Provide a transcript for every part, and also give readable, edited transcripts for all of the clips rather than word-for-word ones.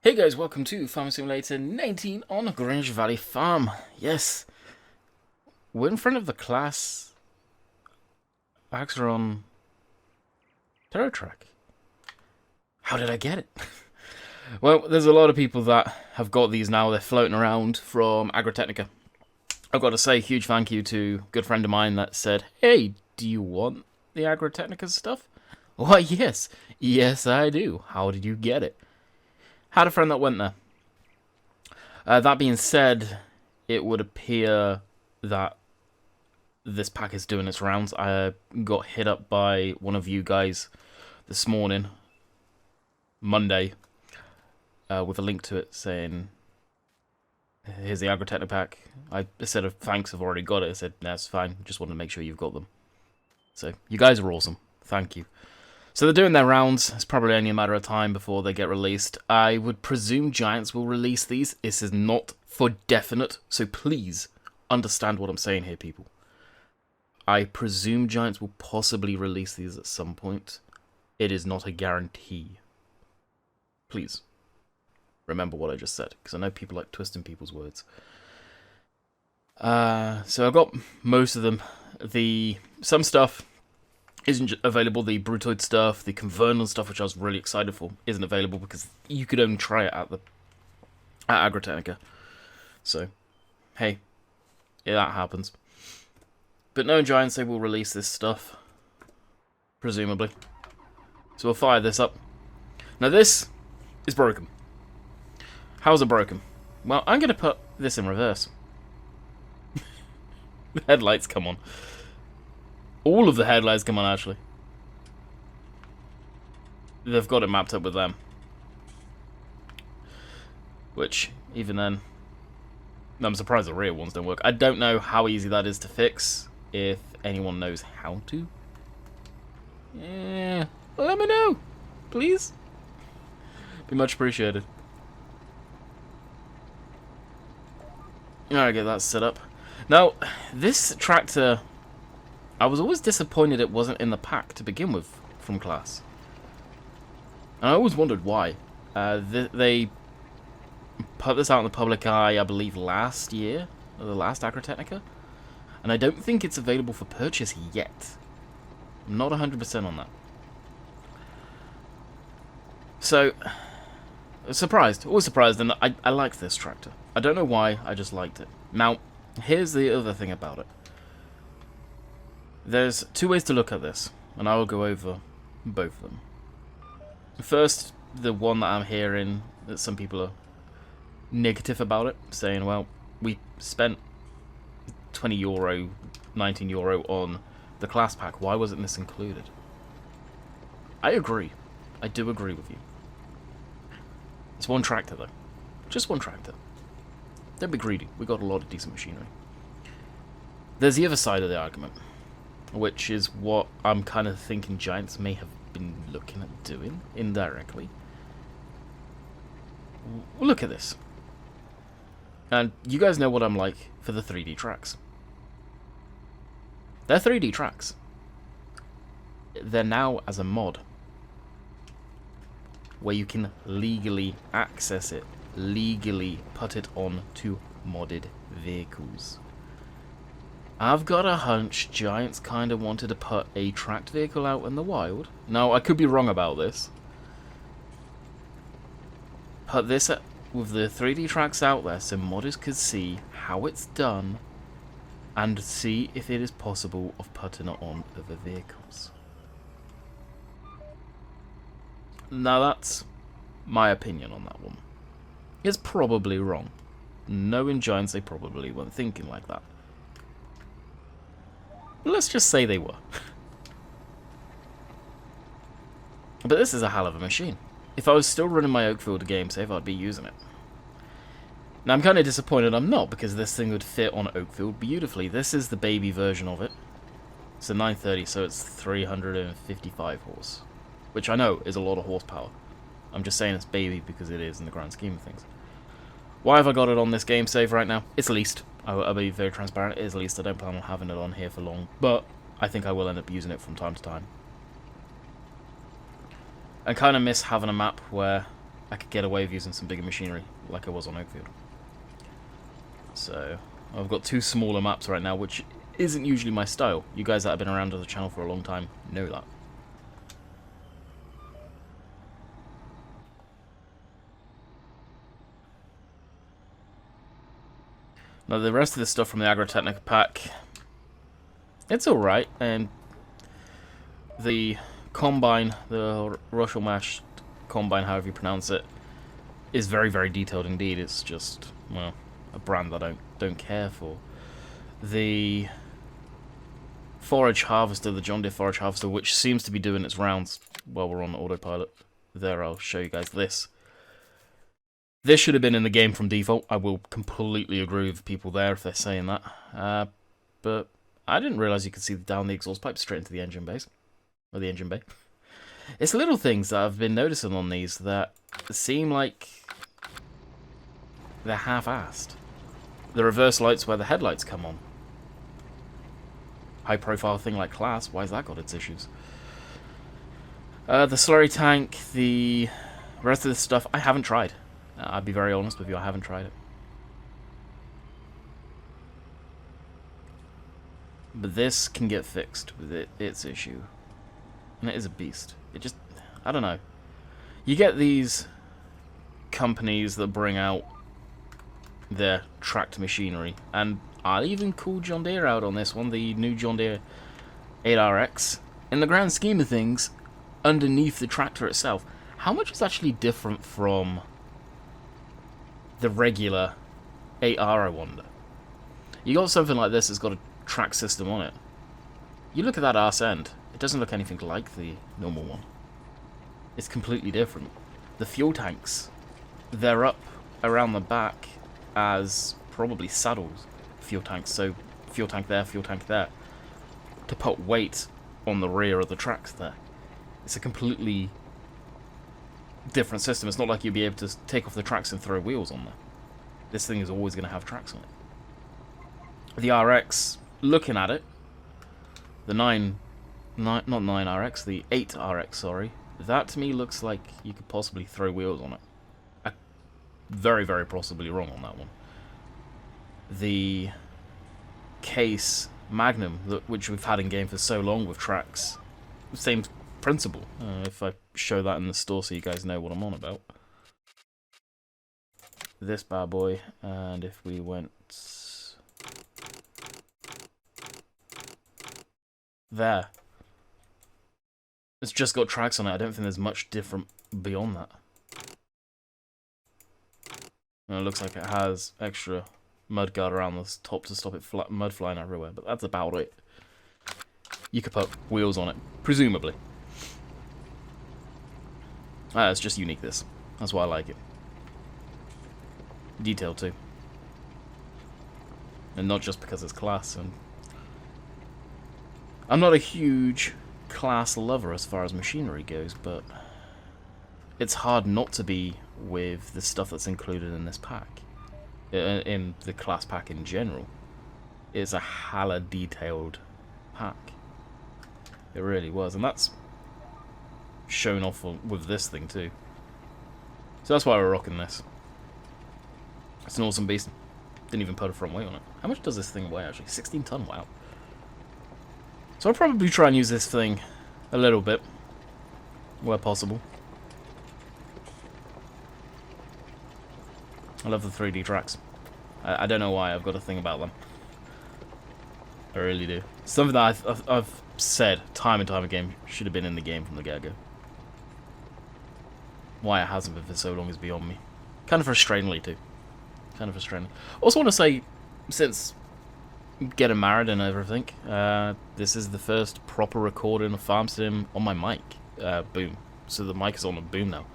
Hey guys, welcome to Farm Simulator 19 on Greenwich Valley Farm. Yes, we're in front of the class Axeron Terror Track. How did I get it? Well, there's a lot of people that have got these now. They're floating around from Agritechnica. I've got to say, huge thank you to a good friend of mine that said, "Hey, do you want the Agritechnica stuff?" Why, yes. Yes, I do. How did you get it? Had a friend that went there. That being said, it would appear that this pack is doing its rounds. I got hit up by one of you guys this morning, Monday, with a link to it saying, "Here's the Agritechnica pack." I said, "Thanks, I've already got it." I said, "That's fine, just wanted to make sure you've got them." So, you guys are awesome. Thank you. So they're doing their rounds. It's probably only a matter of time before they get released. I would presume Giants will release these. This is not for definite, so please understand what I'm saying here, people. I presume Giants will possibly release these at some point. It is not a guarantee. Please remember what I just said, because I know people like twisting people's words. So I've got most of them. Some stuff isn't available. The Brutoid stuff, the Convernal stuff, which I was really excited for, isn't available because you could only try it at Agritechnica. So, hey, yeah, that happens. But no, Giants, they will release this stuff, presumably. So we'll fire this up. Now this is broken. How's it broken? Well, I'm going to put this in reverse. The headlights come on. All of the headlights come on, actually. They've got it mapped up with them. Which, even then, I'm surprised the rear ones don't work. I don't know how easy that is to fix, if anyone knows how to. Yeah, let me know, please. Be much appreciated. Alright, get that set up. Now, this tractor, I was always disappointed it wasn't in the pack to begin with from class. And I always wondered why. They put this out in the public eye, I believe, last year, or the last Agritechnica. And I don't think it's available for purchase yet. I'm not 100% on that. So, surprised. Always surprised, and I like this tractor. I don't know why, I just liked it. Now, here's the other thing about it. There's two ways to look at this, and I will go over both of them. First, the one that I'm hearing that some people are negative about it, saying, well, we spent €20, €19 on the class pack, why wasn't this included? I agree. I do agree with you. It's one tractor, though. Just one tractor. Don't be greedy. We got a lot of decent machinery. There's the other side of the argument, which is what I'm kind of thinking Giants may have been looking at doing, indirectly. Look at this. And you guys know what I'm like for the 3D tracks. They're 3D tracks. They're now as a mod, where you can legally access it, legally put it on to modded vehicles. I've got a hunch Giants kind of wanted to put a tracked vehicle out in the wild. Now, I could be wrong about this. Put this with the 3D tracks out there so modders could see how it's done and see if it is possible of putting it on other vehicles. Now, that's my opinion on that one. It's probably wrong. Knowing Giants, they probably weren't thinking like that. Let's just say they were. But this is a hell of a machine. If I was still running my Oakfield game save, I'd be using it. Now, I'm kind of disappointed I'm not, because this thing would fit on Oakfield beautifully. This is the baby version of it. It's a 930, so it's 355 horse. Which I know is a lot of horsepower. I'm just saying it's baby because it is in the grand scheme of things. Why have I got it on this game save right now? It's leased. I'll be very transparent. It is leased. I don't plan on having it on here for long. But I think I will end up using it from time to time. I kind of miss having a map where I could get away with using some bigger machinery, like I was on Oakfield. So, I've got 2 smaller maps right now, which isn't usually my style. You guys that have been around on the channel for a long time know that. Now, the rest of the stuff from the Agrotechnica pack, it's alright, and the Combine, the Russell Mash Combine, however you pronounce it, is very, very detailed indeed. It's just, well, a brand that I don't care for. The Forage Harvester, the John Deere Forage Harvester, which seems to be doing its rounds while we're on autopilot. There, I'll show you guys this. This should have been in the game from default. I will completely agree with people there if they're saying that. But I didn't realise you could see down the exhaust pipe straight into the engine bays. Or the engine bay. It's little things that I've been noticing on these that seem like they're half-assed. The reverse lights where the headlights come on. High-profile thing like Class, why's that got its issues? The slurry tank, the rest of this stuff, I haven't tried. I'll be very honest with you, I haven't tried it. But this can get fixed with its issue. And it is a beast. It just, I don't know. You get these companies that bring out their tracked machinery, and I'll even call John Deere out on this one, the new John Deere 8RX. In the grand scheme of things, underneath the tractor itself, how much is actually different from the regular 8R, I wonder? You got something like this that's got a track system on it. You look at that arse end, it doesn't look anything like the normal one. It's completely different. The fuel tanks, they're up around the back as probably saddles fuel tanks, so fuel tank there, to put weight on the rear of the tracks there. It's a completely different system. It's not like you'll be able to take off the tracks and throw wheels on there. This thing is always going to have tracks on it. The RX, looking at it, the not 9RX, the 8RX, sorry, that to me looks like you could possibly throw wheels on it. I'm very, very possibly wrong on that one. The Case Magnum, which we've had in game for so long with tracks, same principle. If I show that in the store so you guys know what I'm on about. This bad boy, and if we went there, it's just got tracks on it. I don't think there's much different beyond that. And it looks like it has extra mud guard around the top to stop it mud flying everywhere, but that's about it. You could put wheels on it, presumably. It's just unique, this. That's why I like it. Detail too. And not just because it's Class. And I'm not a huge Class lover as far as machinery goes, but it's hard not to be with the stuff that's included in this pack. In the Class pack in general. It's a hella detailed pack. It really was, and that's shown off with this thing too. So that's why we're rocking this. It's an awesome beast. Didn't even put a front weight on it. How much does this thing weigh actually? 16 ton, wow. So I'll probably try and use this thing a little bit, where possible. I love the 3D tracks. I don't know why, I've got a thing about them. I really do. Something that I've said time and time again should have been in the game from the get-go. Why it hasn't been for so long is beyond me. Kind of frustratingly too. Kind of frustrating. Also want to say, since getting married and everything, this is the first proper recording of Farm Sim on my mic. Boom. So the mic is on a boom now.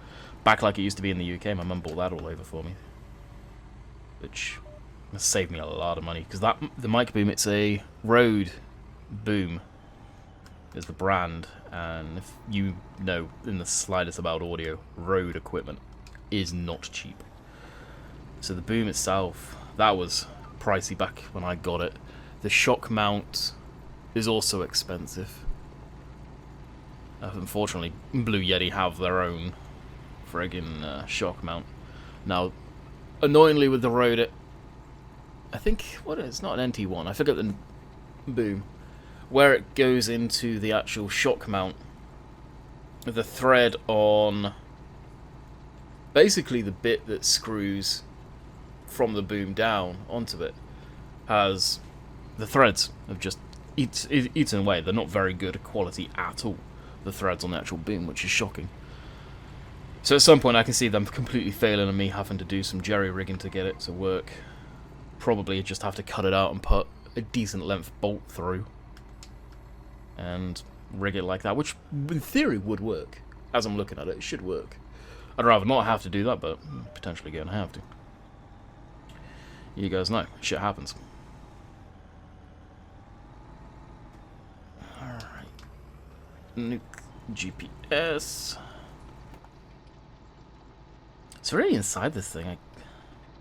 Back like it used to be in the UK, my mum bought that all over for me. Which has saved me a lot of money, because the mic boom, it's a Rode boom is the brand, and if you know in the slightest about audio, Rode equipment is not cheap. So the boom itself, that was pricey back when I got it. The shock mount is also expensive. Unfortunately, Blue Yeti have their own friggin' shock mount. Now, annoyingly with the road, I think, it's not an NT1, I forget the boom. Where it goes into the actual shock mount, the thread on basically the bit that screws from the boom down onto it has the threads have just eaten away. They're not very good quality at all, the threads on the actual boom, which is shocking. So at some point I can see them completely failing and me having to do some jerry rigging to get it to work. Probably just have to cut it out and put a decent length bolt through and rig it like that, which in theory would work. As I'm looking at it, it should work. I'd rather not have to do that, but potentially going to have to. You guys know, shit happens. Alright. Nuke GPS. It's really inside this thing.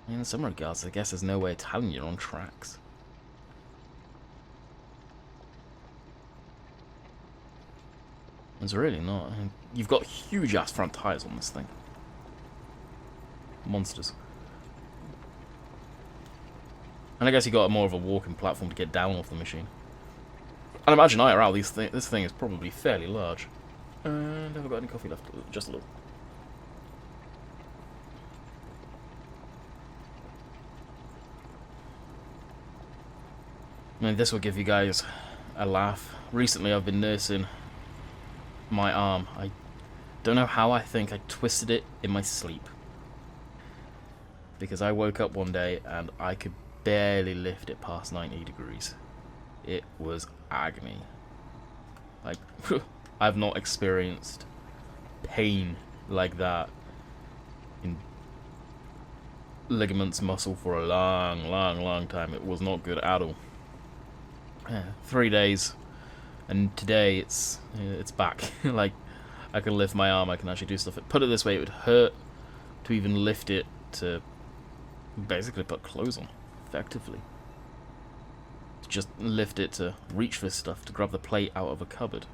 In some regards, I guess there's no way of telling you're on tracks. It's really not. You've got huge ass front tires on this thing. Monsters. And I guess you got more of a walking platform to get down off the machine. And imagine IRL, this thing is probably fairly large. And have I got any coffee left? Just a little. I mean, this will give you guys a laugh. Recently I've been nursing my arm. I don't know how, I think I twisted it in my sleep. Because I woke up one day and I could barely lift it past 90 degrees. It was agony. Like, I've not experienced pain like that in ligaments, muscle for a long time. It was not good at all. Yeah, 3 days, and today it's back. Like, I can lift my arm, I can actually do stuff. Put it this way, it would hurt to even lift it to basically put clothes on, effectively. Just lift it to reach for stuff, to grab the plate out of a cupboard.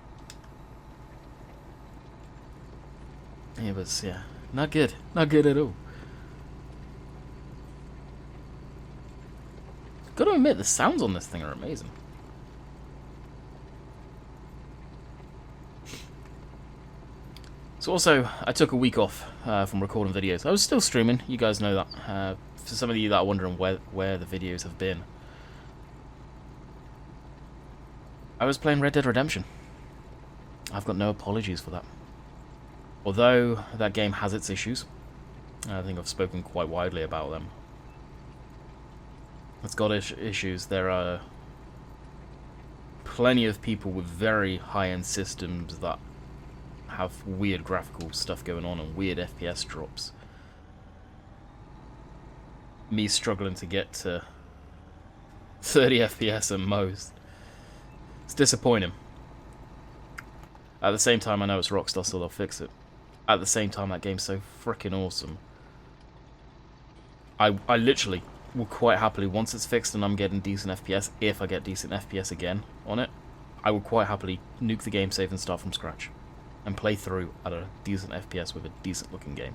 It was, yeah, not good at all. Gotta admit, the sounds on this thing are amazing. So also, I took a week off from recording videos. I was still streaming, you guys know that. For some of you that are wondering where the videos have been, I was playing Red Dead Redemption. I've got no apologies for that. Although that game has its issues, I think I've spoken quite widely about them. It's got issues. There are plenty of people with very high-end systems that have weird graphical stuff going on and weird FPS drops. Me struggling to get to 30 FPS at most. It's disappointing. At the same time, I know it's Rockstar, so they'll fix it. At the same time, that game's so freaking awesome. I literally will quite happily, once it's fixed and I'm getting decent FPS, if I get decent FPS again on it, I will quite happily nuke the game, save and start from scratch. And play through at a decent FPS with a decent looking game.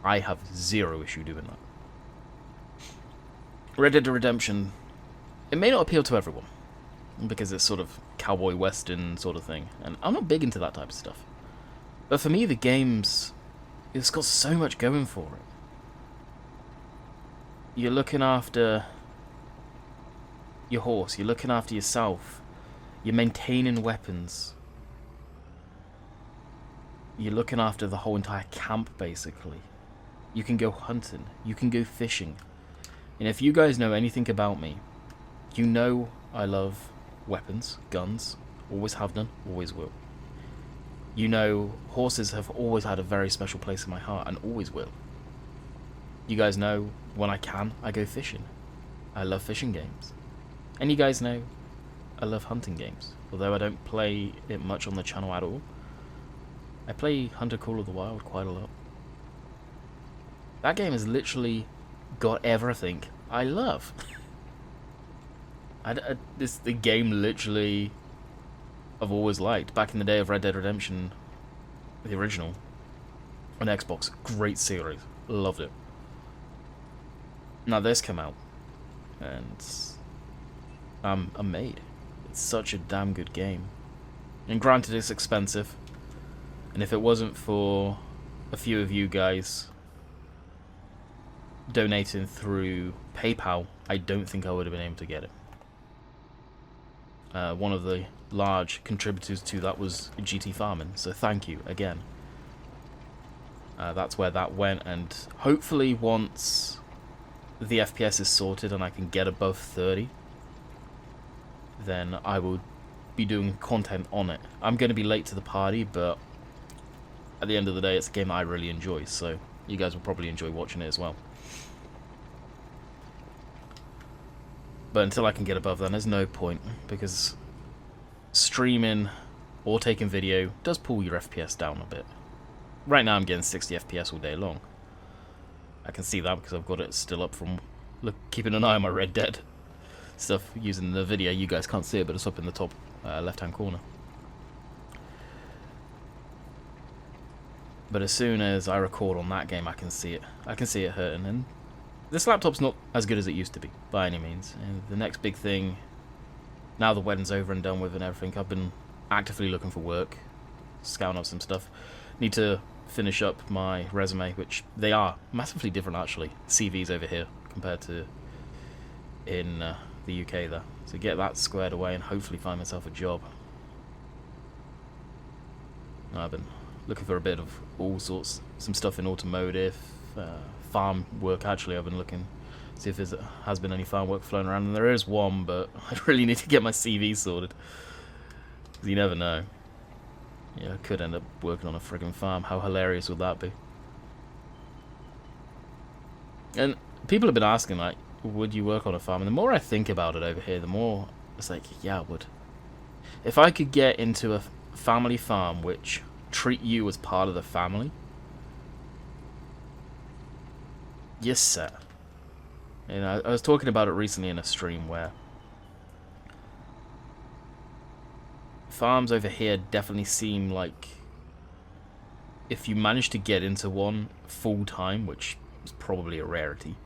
I have zero issue doing that. Red Dead Redemption, it may not appeal to everyone, because it's sort of cowboy western sort of thing, and I'm not big into that type of stuff. But for me, the game's, it's got so much going for it. You're looking after your horse, you're looking after yourself, you're maintaining weapons, you're looking after the whole entire camp, basically. You can go hunting, you can go fishing. And if you guys know anything about me, you know I love weapons, guns, always have done, always will. You know horses have always had a very special place in my heart and always will. You guys know when I can, I go fishing. I love fishing games. And you guys know I love hunting games. Although I don't play it much on the channel at all, I play Hunter Call of the Wild quite a lot. That game has literally got everything I love. This the game literally I've always liked. Back in the day of Red Dead Redemption, the original, on Xbox. Great series. Loved it. Now this came out, and I'm amazed. It's such a damn good game. And granted, it's expensive. And if it wasn't for a few of you guys donating through PayPal, I don't think I would have been able to get it. One of the large contributors to that was GT Farming, so thank you again. That's where that went, and hopefully once the FPS is sorted and I can get above 30, then I will be doing content on it. I'm going to be late to the party, but at the end of the day, it's a game that I really enjoy, so you guys will probably enjoy watching it as well. But until I can get above that, there's no point, because streaming or taking video does pull your FPS down a bit. Right now I'm getting 60 FPS all day long. I can see that because I've got it still up from keeping an eye on my Red Dead stuff using the video. You guys can't see it, but it's up in the top left-hand corner. But as soon as I record on that game, I can see it. I can see it hurting, and this laptop's not as good as it used to be, by any means. And the next big thing, now the wedding's over and done with and everything, I've been actively looking for work, scouting up some stuff. Need to finish up my resume, which they are massively different, actually. CVs over here compared to in the UK there. So get that squared away and hopefully find myself a job. I've been looking for a bit of all sorts, some stuff in automotive, farm work. Actually, I've been looking, see if there has been any farm work flown around, and there is one, but I really need to get my CV sorted, because you never know. Yeah, I could end up working on a friggin' farm. How hilarious would that be? And people have been asking, like, would you work on a farm? And the more I think about it over here, the more it's like, yeah, I would. If I could get into a family farm which treat you as part of the family, you're set. You know, I was talking about it recently in a stream where farms over here definitely seem like, if you manage to get into one full time, which is probably a rarity,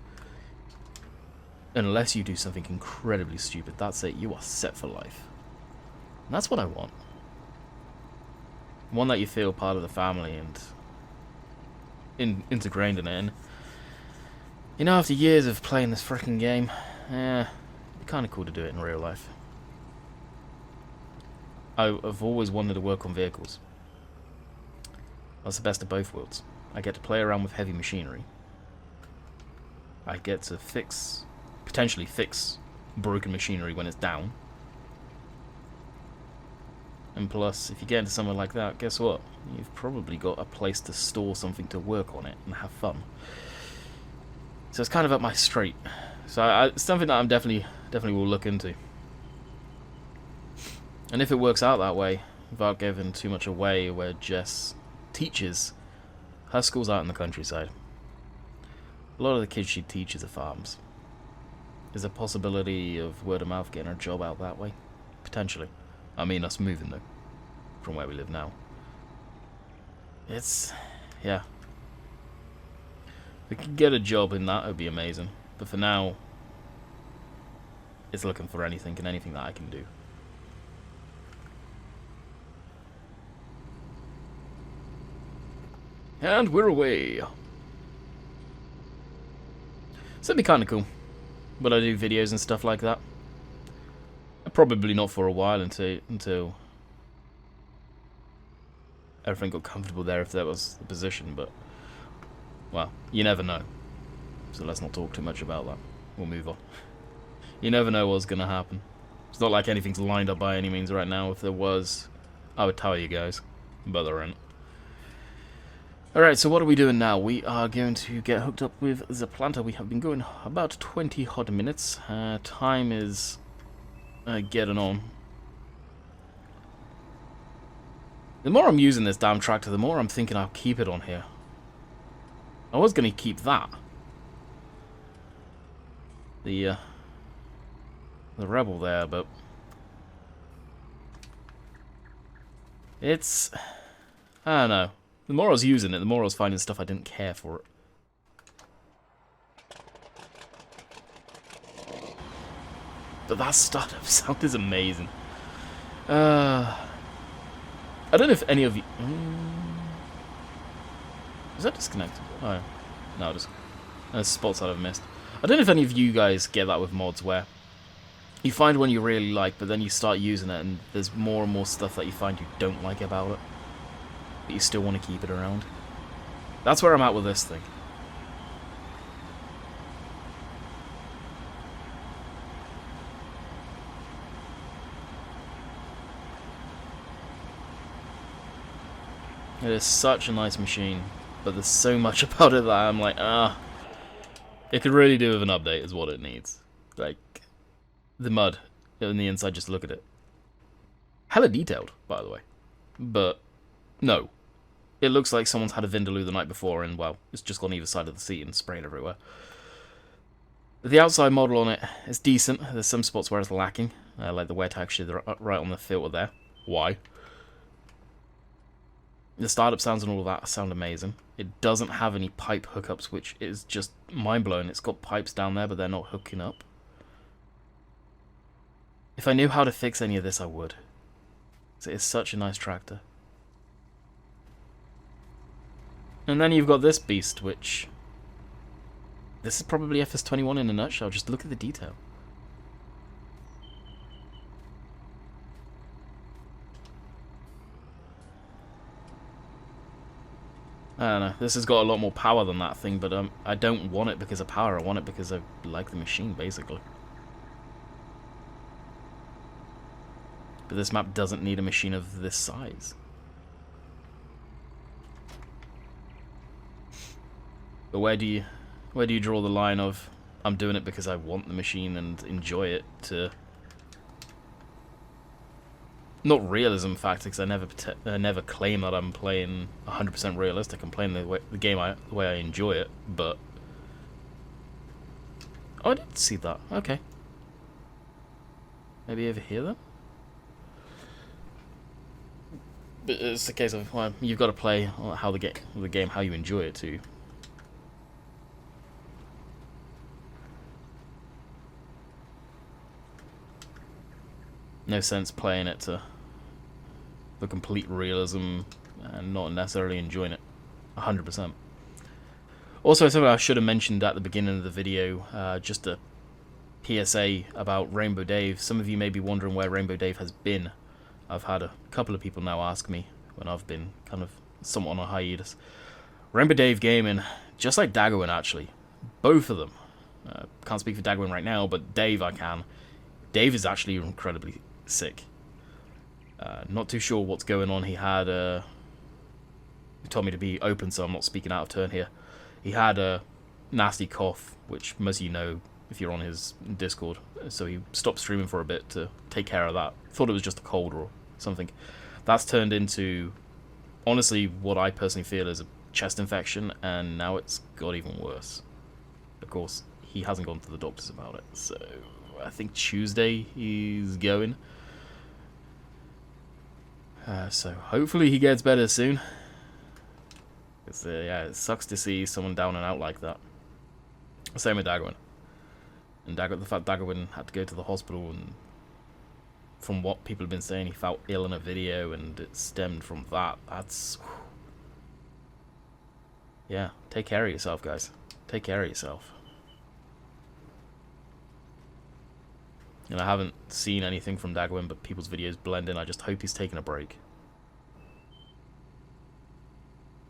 unless you do something incredibly stupid, that's it, you are set for life. And that's what I want. One that you feel part of the family and integrated in it. And, you know, after years of playing this freaking game, it'd be kind of cool to do it in real life. I've always wanted to work on vehicles. That's the best of both worlds. I get to play around with heavy machinery. I get to potentially fix broken machinery when it's down. And plus, if you get into somewhere like that, guess what? You've probably got a place to store something to work on it and have fun. So it's kind of up my street. So it's something that I'm definitely will look into. And if it works out that way, without giving too much away, where Jess teaches, her school's out in the countryside. A lot of the kids she teaches are farms. Is there a possibility of word of mouth getting her job out that way? Potentially. I mean, us moving, though, from where we live now. Yeah. If we could get a job in that, it would be amazing. But for now, it's looking for anything and anything that I can do. And we're away. So it'd be kind of cool. But I do videos and stuff like that. Probably not for a while until everything got comfortable there, if that was the position, but, well, you never know. So let's not talk too much about that. We'll move on. You never know what's going to happen. It's not like anything's lined up by any means right now. If there was, I would tell you guys, but there ain't. Alright, so what are we doing now? We are going to get hooked up with the planter. We have been going about 20 odd minutes. Time is getting on. The more I'm using this damn tractor, the more I'm thinking I'll keep it on here. I was going to keep that. The Rebel there, but it's, I don't know. The more I was using it, the more I was finding stuff I didn't care for it. But that startup sound is amazing. I don't know if any of you... Is that disconnected? Oh, no, just... There's spots that I've missed. I don't know if any of you guys get that with mods where you find one you really like, but then you start using it and there's more and more stuff that you find you don't like about it, but you still want to keep it around. That's where I'm at with this thing. It is such a nice machine, but there's so much about it that I'm like, it could really do with an update is what it needs. Like, the mud in the inside, just look at it. Hella detailed, by the way. But, no. It looks like someone's had a Vindaloo the night before and, well, it's just gone either side of the seat and sprayed everywhere. The outside model on it is decent. There's some spots where it's lacking, like the wear texture right on the filter there. Why? The startup sounds and all of that sound amazing. It doesn't have any pipe hookups, which is just mind-blowing. It's got pipes down there, but they're not hooking up. If I knew how to fix any of this, I would. It's such a nice tractor. And then you've got this beast, which... This is probably FS21 in a nutshell. Just look at the detail. I don't know, this has got a lot more power than that thing, but I don't want it because of power, I want it because I like the machine, basically. But this map doesn't need a machine of this size. But where do you draw the line of, I'm doing it because I want the machine and enjoy it, to... Not realism factor, because I never claim that I'm playing 100% realistic. I'm playing the way I enjoy it, but... Oh, I did see that. Okay. Maybe over here, then? But it's the case of, well, you've got to play how the game how you enjoy it, too. No sense playing it to... for complete realism and not necessarily enjoying it 100%. Also, something I should have mentioned at the beginning of the video, just a PSA about Rainbow Dave. Some of you may be wondering where Rainbow Dave has been. I've had a couple of people now ask me when I've been kind of somewhat on a hiatus. Rainbow Dave Gaming, just like Daggerwin actually, both of them. Can't speak for Daggerwin right now, but Dave I can. Dave is actually incredibly sick. Not too sure what's going on. He had he told me to be open, so I'm not speaking out of turn here. He had a nasty cough, which most of you know if you're on his Discord. So he stopped streaming for a bit to take care of that. Thought it was just a cold or something. That's turned into, honestly, what I personally feel is a chest infection, and now it's got even worse. Of course, he hasn't gone to the doctors about it, so I think Tuesday he's going. So hopefully he gets better soon. Cause, yeah, it sucks to see someone down and out like that. Same with Daggerwin. And the fact Daggerwin had to go to the hospital, and from what people have been saying, he felt ill in a video, and it stemmed from that. That's... Yeah, take care of yourself, guys. Take care of yourself. And I haven't seen anything from Daggerwin, but people's videos blend in. I just hope he's taking a break.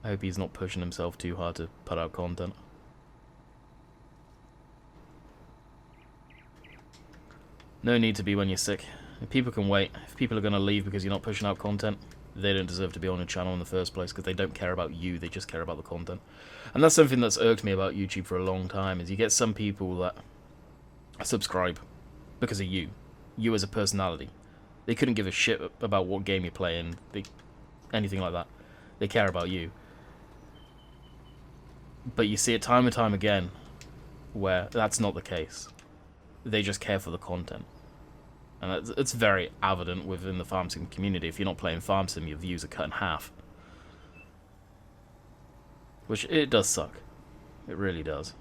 I hope he's not pushing himself too hard to put out content. No need to be when you're sick. If people can wait. If people are going to leave because you're not pushing out content, they don't deserve to be on your channel in the first place, because they don't care about you, they just care about the content. And that's something that's irked me about YouTube for a long time, is you get some people that subscribe because of you as a personality. They couldn't give a shit about what game you're playing, anything like that. They care about you. But you see it time and time again where that's not the case. They just care for the content. And it's very evident within the farm sim community. If you're not playing farm sim, your views are cut in half. Which, it does suck. It really does.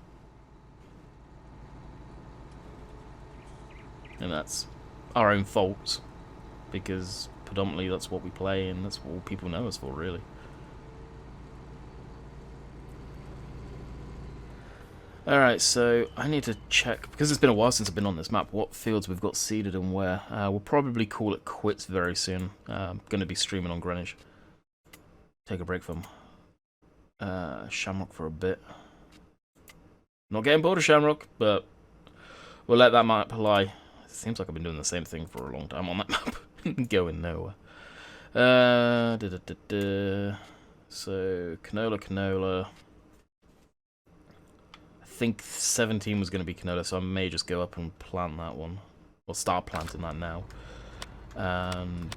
And that's our own fault, because predominantly that's what we play and that's what people know us for, really. Alright, so I need to check, because it's been a while since I've been on this map, what fields we've got seeded and where. We'll probably call it quits very soon. I'm going to be streaming on Greenwich. Take a break from Shamrock for a bit. Not getting bored of Shamrock, but we'll let that map lie. It seems like I've been doing the same thing for a long time on that map. Going nowhere. So, Canola. I think 17 was going to be canola, so I may just go up and plant that one. Or start planting that now. And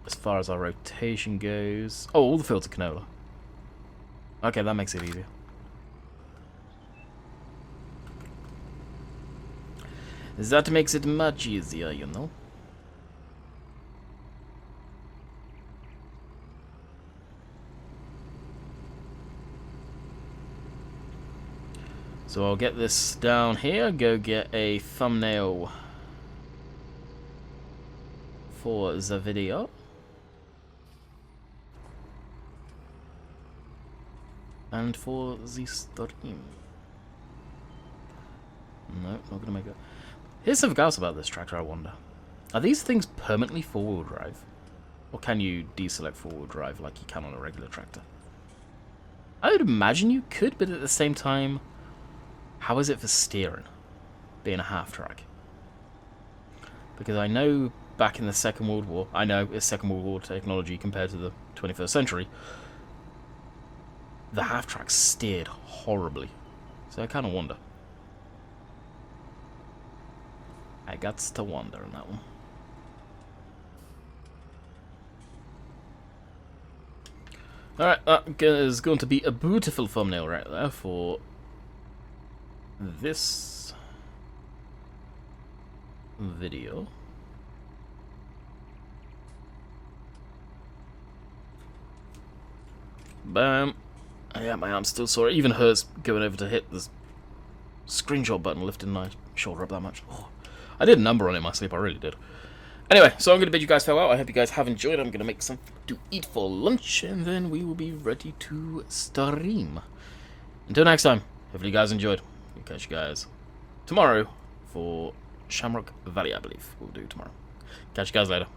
as far as our rotation goes... Oh, all the fields are canola. Okay, that makes it easier. That makes it much easier, you know. So I'll get this down here, go get a thumbnail for the video. And for the stream. No, not gonna make it. Here's something else about this tractor, I wonder. Are these things permanently four-wheel drive? Or can you deselect four-wheel drive like you can on a regular tractor? I would imagine you could, but at the same time, how is it for steering, being a half-track? Because I know back in the Second World War, I know it's Second World War technology compared to the 21st century, the half-track steered horribly. So I kind of wonder. I got to wonder on that one. Alright, that is going to be a beautiful thumbnail right there for this video. Bam. Yeah, my arm's still sore. It even hurts going over to hit the screenshot button, lifting my shoulder up that much. Oh. I did a number on it in my sleep, I really did. Anyway, so I'm going to bid you guys farewell. I hope you guys have enjoyed. I'm going to make something to eat for lunch, and then we will be ready to stream. Until next time, hopefully you guys enjoyed. We'll catch you guys tomorrow for Shamrock Valley, I believe. We'll do tomorrow. Catch you guys later.